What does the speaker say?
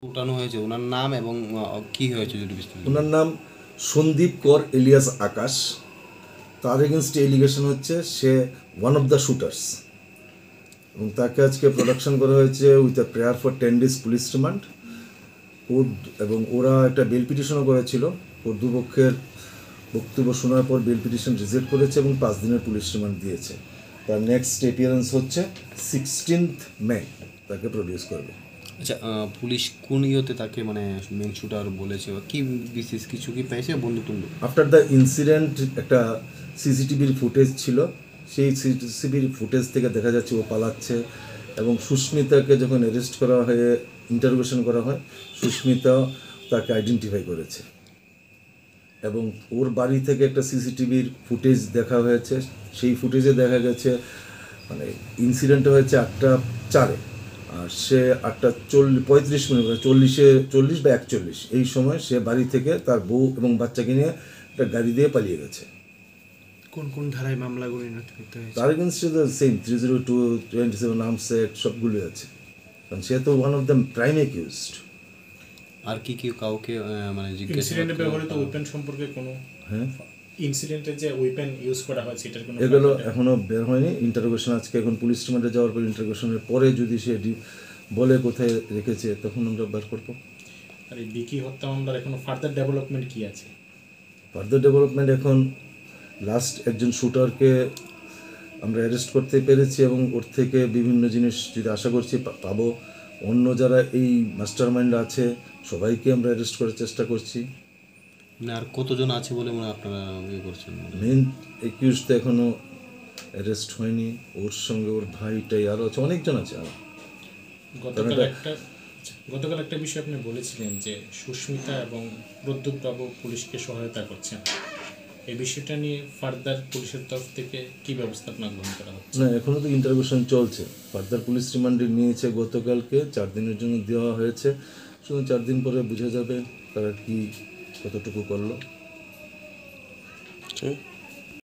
উঠানো হয়েছে ওনার নাম এবং কি হয়েছে যদি বিস্তারিত ওনার নাম সন্দীপ কর এলিয়াস আকাশ। তার এগেনস্টে এলিগেশন হচ্ছে সে ওয়ান অফ দ্য শুটার্স, এবং তাকে আজকে প্রোডাকশন করা হয়েছে with a prayer for 10 days police remand court. এবং ওরা একটা বেল পিটিশনও করেছিল, কোর্ট দুপক্ষের বক্তব্য শোনার পর বেল পিটিশন রিজেক্ট করেছে এবং 5 দিনের পুলিশ রিমান্ড দিয়েছে। তার নেক্সট অ্যাপিয়ারেন্স হচ্ছে 16th মে, তাকে প্রডিউস করবে। আচ্ছা, পুলিশ কোন ইয়েতে তাকে মানে মেন শুটার বলেছে বা কি বিশেষ কিছু কি পেয়েছে বন্দুকটুন্ডু? আফটার দ্য ইনসিডেন্ট একটা সিসিটিভির ফুটেজ ছিল, সেই সিসিটিভির ফুটেজ থেকে দেখা যাচ্ছে ও পালাচ্ছে, এবং সুস্মিতাকে যখন অ্যারেস্ট করা হয়ে ইন্টারোগেশন করা হয়, সুস্মিতা তাকে আইডেন্টিফাই করেছে, এবং ওর বাড়ি থেকে একটা সিসিটিভির ফুটেজ দেখা হয়েছে। সেই ফুটেজে দেখা গেছে মানে ইনসিডেন্টটা হয়েছে 8:04, আর সে 8:35 মানে 40 বা 41 এই সময় সে বাড়ি থেকে তার বউ এবং বাচ্চাকে নিয়ে একটা গাড়ি দিয়ে পালিয়ে গেছে। কোন কোন ধারায় মামলাগুলি নথিভুক্ত হয়েছে? তার এগেন্সটে তো সেম 302, 27 আর্মস অ্যাক্ট সবগুলোই আছে, কারণ সে তো one of the prime accused. আর কি কি কাউকে মানে জিজ্ঞাসা ইনসিডেন্টে ব্যবহৃত ওয়েপন সম্পর্কে কোনো ইনসিডেন্টে যে ওয়েপন ইউজ করা হয়েছে এটার কোনো এগুলো এখনো বের হয়নি। ইন্টারোগেশন আজকে এখন পুলিশ রিমান্ডে যাওয়ার পর ইন্টারোগেশনের পরে যদি সে বলে কোথায় রেখেছে তখন আমরা বের করবো। আর এই বিকি হত্যা মামলার এখনো ফার্দার ডেভেলপমেন্ট কি আছে? ফার্দার ডেভেলপমেন্ট এখন লাস্ট একজন শুটারকে আমরা অ্যারেস্ট করতে পেরেছি, এবং ওর থেকে বিভিন্ন জিনিস যদি আশা করছি পাবো। অন্য যারা এই মাস্টার মাইন্ড আছে সবাইকে আমরা অ্যারেস্ট করার চেষ্টা করছি। মানে আর কতজন আছে বলে মনে আপনারা ইয়ে করছেন? মেন একিউজ তো এখনও অ্যারেস্ট হয়নি, ওর সঙ্গে ওর ভাইটাই আরও আছে, অনেকজন আছে আরও। গতকাল একটা বিষয় আপনি বলেছিলেন যে সুস্মিতা এবং প্রদ্যুৎবাবু পুলিশকে সহায়তা করছেন, এই বিষয়টা নিয়ে ফার্দার পুলিশের তরফ থেকে কি ব্যবস্থাপনা গ্রহণ করা হচ্ছে? না, এখনও তো ইন্টারোগেশন চলছে। ফার্দার পুলিশ রিমান্ডে নিয়েছে গতকালকে, 4 দিনের জন্য দেওয়া হয়েছে। শুধু 4 দিন পরে বোঝা যাবে তারা কি কতটুকু করলো।